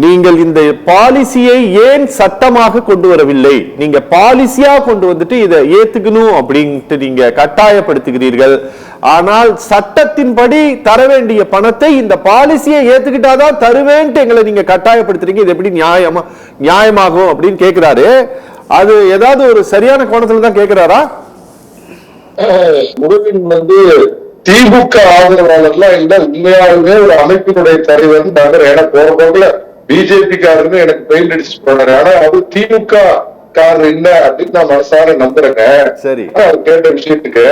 நீங்கள் இந்த பாலிசியை ஏன் சட்டமாக கொண்டு வரவில்லை? நீங்க பாலிசியா கொண்டு வந்துட்டு இதை ஏத்துக்கணும் அப்படின்ட்டு நீங்க கட்டாயப்படுத்துகிறீர்கள். ஆனால் சட்டத்தின்படி தர வேண்டிய பணத்தை இந்த பாலிசியை ஏத்துக்கிட்டாதான் தருவேன்ட்டு எங்களை நீங்க கட்டாயப்படுத்துறீங்க. இது எப்படி நியாயமாகும் அப்படின்னு கேட்கிறாரு. அது ஏதாவது ஒரு சரியான கோணத்துல தான் கேட்கிறாரா? திமுக ஆதரவாளர்லாம் இல்ல, உண்மையாலுமே ஒரு அமைப்பினுடைய தலைவர் நாங்கள் என போற போகல பிஜேபி காரங்க எனக்கு பெயிண்ட் அடிச்சு போனாரு. ஆனா அது திமுக காரர் இல்ல அப்படின்னு நான் மனசார நம்புறேங்க. சரி, அவர் கேட்ட விஷயத்துக்கு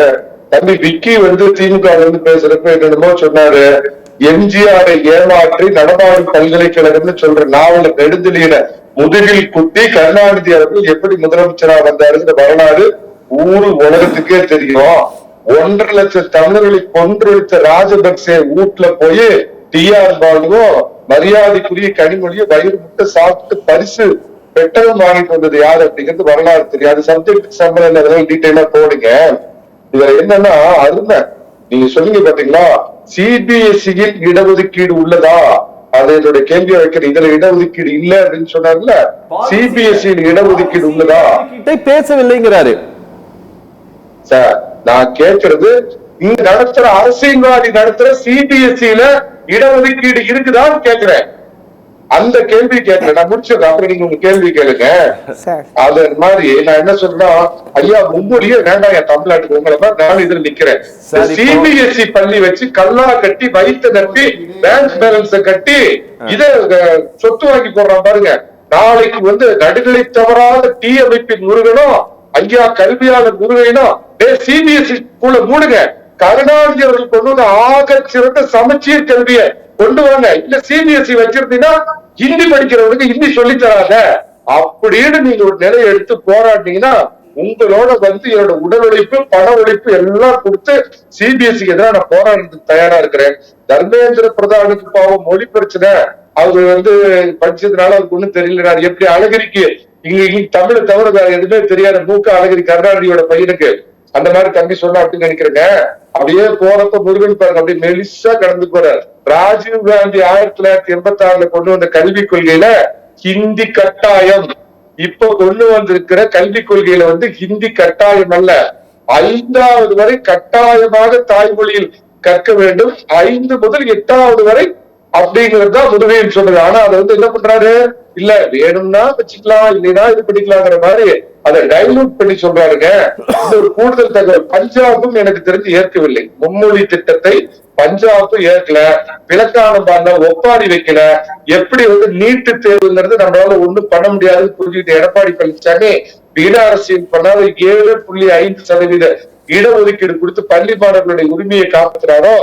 தம்பி விக்கி திமுக பேசுறப்ப என்னென்னமோ சொன்னாரு. எம்ஜிஆரை ஏமாற்றி நடமாடும் பல்கலைக்கழகம்னு சொல்ற நாவல நெடுந்தெளியில முதுகில் குத்தி கருணாநிதி அவர்கள் எப்படி முதலமைச்சரா வந்தாருங்கிற வரலாறு ஊரு உலகத்துக்கே தெரியும். 1.5 லட்சம் தமிழர்களை கொன்றொழித்த ராஜபக்சே வீட்டுல போய் டிஆர் பாலுவும் மரியாதைக்குரிய கனிமொழியும் வயிறு முட்டை சாப்பிட்டு பரிசு பெட்டகம் வாங்கிட்டு வந்தது யாரு அப்படிங்கிறது வரலாறு தெரியாது. சப்ஜெக்ட் சம்பளம் டீட்டெயிலா போடுங்க. இதுல என்னன்னா அருமை நீங்க சொல்லுங்க பாத்தீங்களா, சிபிஎஸ்இயில் இடஒதுக்கீடு உள்ளதா? அது என்னுடைய கேள்வியா வைக்கிற. இதுல இடஒதுக்கீடு இல்ல அப்படின்னு சொன்னார்ல, சிபிஎஸ்இயில் இடஒதுக்கீடு உள்ளதா? பேசவில்லைங்கிறாரு சார். நான் கேட்கறது இங்க நடத்துற அரசியல்வாதி நடத்துற சிபிஎஸ்இல இடஒதுக்கீடு இருக்குதான்னு கேட்கிறேன். அந்த கேள்வி கேட்கிறேன். நான் முடிச்சிருக்கேன், அப்புறம் நீங்க உங்க கேள்வி கேளுங்க. அது மாதிரி நான் என்ன சொல்றேன்னா, ஐயா மும்மொழியே வேண்டாம் என் தமிழ்நாட்டுக்கு, உங்களை மாதிரி நான் இதுல நிக்கிறேன். சிபிஎஸ்இ பள்ளி வச்சு கல்லா கட்டி வயிற்று நம்பி பேங்க் பேலன்ஸ கட்டி இத சொத்து வாங்கி போடுறான் பாருங்க. நாளைக்கு நடுநிலை தவறாத டி அமைப்பின் முருகனும் ஐயா கல்வியாளர் முருகனும் சிபிஎஸ்இ ஸ்கூல்ல மூடுங்க. கருணாநிதி அவர்கள் கொண்டு வந்து ஆக சிறந்த சமச்சீர் கல்வியை கொண்டு வாங்க. இல்ல சிபிஎஸ்இ வச்சிருந்தீங்கன்னா ஹிந்தி படிக்கிறவனுக்கு ஹிந்தி சொல்லி தராங்க அப்படின்னு நீங்க ஒரு நிலையை எடுத்து போராட்டீங்கன்னா உங்களோட என்னோட உடல் உழைப்பு பண உழைப்பு எல்லாம் கொடுத்து சிபிஎஸ்இக்கு எதிராக நான் போராடுறதுக்கு தயாரா இருக்கிறேன். தர்மேந்திர பிரதானுக்கு பாவம் மொழி பிரச்சனை, அவரு படிச்சதுனால அவருக்கு ஒண்ணும் தெரியல. எப்படி அழகிரிக்கு இங்க தமிழை தவிர வேற எதுவுமே தெரியாத மூக்க அழகிரி கருணாநிதியோட பையனுக்கு அந்த மாதிரி தம்பி சொன்னா அப்படின்னு நினைக்கிறேங்க. அப்படியே போறப்ப முருகன் பாருங்க அப்படியே மெலிசா கடந்து போறாரு. ராஜீவ் காந்தி 1986 கொண்டு வந்த கல்விக் கொள்கையில ஹிந்தி கட்டாயம், இப்ப கொண்டு வந்திருக்கிற கல்விக் கொள்கையில ஹிந்தி கட்டாயம் அல்ல, 5வது வரை கட்டாயமாக தாய்மொழியில் கற்க வேண்டும், 5 முதல் 8வது வரை அப்படிங்கிறது தான் முதுமைன்னு சொல்றது. ஆனா அதை என்ன பண்றாரு, இல்ல வேணும்னா வச்சுக்கலாம் இல்லைன்னா இது படிக்கலாங்கிற மாதிரி அதை டைலூட் பண்ணி சொல்றாருங்க. ஒரு கூடுதல் தகவல், பஞ்சாபும் எனக்கு தெரிஞ்சு ஏற்கவில்லை மும்மொழி திட்டத்தை. பஞ்சாபும் ஏற்கல, விளக்கானம் பண்ண ஒப்பாரி வைக்கல. எப்படி நீட்டு தேர்வுங்கிறது நம்மளால ஒண்ணும் பண்ண முடியாது புரிஞ்சுக்கிட்டு எடப்பாடி பழனிசாமி இட அரசியல் பண்ணாத 7.5% இடஒதுக்கீடு கொடுத்து பள்ளி மாணவர்களுடைய உரிமையை காப்பாற்றுறாரோ,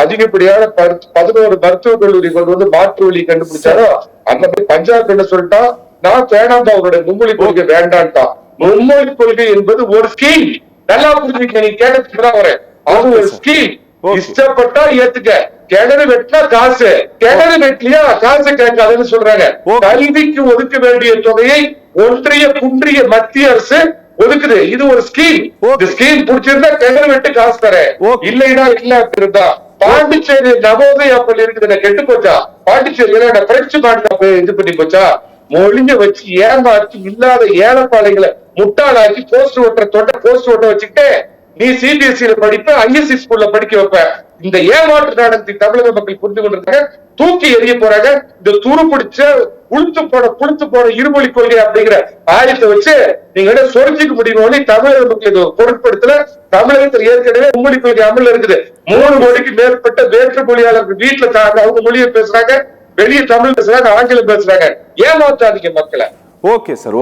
அதிகப்படியான 11 மருத்துவக் கல்லூரி கொண்டு மாற்று வழி கண்டுபிடிச்சாரோ, அந்த மாதிரி பஞ்சாப் என்ன சொல்லிட்டா, நான் வேணாம்பா அவருடைய மும்மொழி கொள்கை வேண்டான்ட்டான். மும்மொழி கொள்கை என்பது ஒரு ஸ்கீம். நல்லா புரிஞ்சுக்க, நீங்க கேட்டதுக்கு வரேன். அது ஒரு ஸ்கீம். இஷ்டப்பட்டா ஏத்துக்க, கிணறு வெட்டினா காசு, கிணறு வெட்டலையா காசு கேட்காதுன்னு சொல்றாங்க. கல்விக்கு ஒதுக்க வேண்டிய தொகையை ஒன்றிய குன்றிய மத்திய அரசு ஒதுக்குது. இது ஒரு ஸ்கீம். இந்த ஸ்கீம் பிடிச்சிருந்தா கிணறு வெட்டு காசு தரேன், இல்லைன்னா இல்ல அப்படின்னா. பாண்டிச்சேரி நவோதயா பள்ளி இருக்குது, கெட்டு போச்சா? பாண்டிச்சேரியில பிரெஞ்சு மாநில இது பண்ணி போச்சா? மொழிஞ்ச வச்சு ஏமாற்றி இல்லாத ஏழைப்பாளைகளை முட்டாளாக்கி போஸ்ட் ஓட்ட வச்சுக்கிட்டு நீ சிபிஎஸ்இ படிப்ப, ஐஎஸ்சி ஸ்கூல்ல படிக்க வைப்ப. இந்த ஏமாற்று நாடகத்தை தமிழக மக்கள் புரிந்து கொண்டிருக்காங்க. தூக்கி எறிய போறாங்க. இந்த துரு பிடிச்ச புளுத்து போற இருமொழி கொள்கை அப்படிங்கிற ஆயத்தை வச்சு நீங்க சொரிஞ்சுக்க முடியும். தமிழக மக்கள் இது பொருட்படுத்தல. தமிழகத்தில் ஏற்கனவே மும்மொழி கொள்கை அமல்ல இருக்குது. 3 கோடிக்கு மேற்பட்ட வேற்று மொழியாளர்கள் வீட்டுல அவங்க மொழியை பேசுறாங்க, வெளியே தமிழ் பேசுறாங்க, ஆங்கிலம் பேசுறாங்க. ஏமாத்தாதீங்க மக்களை. Okay sir.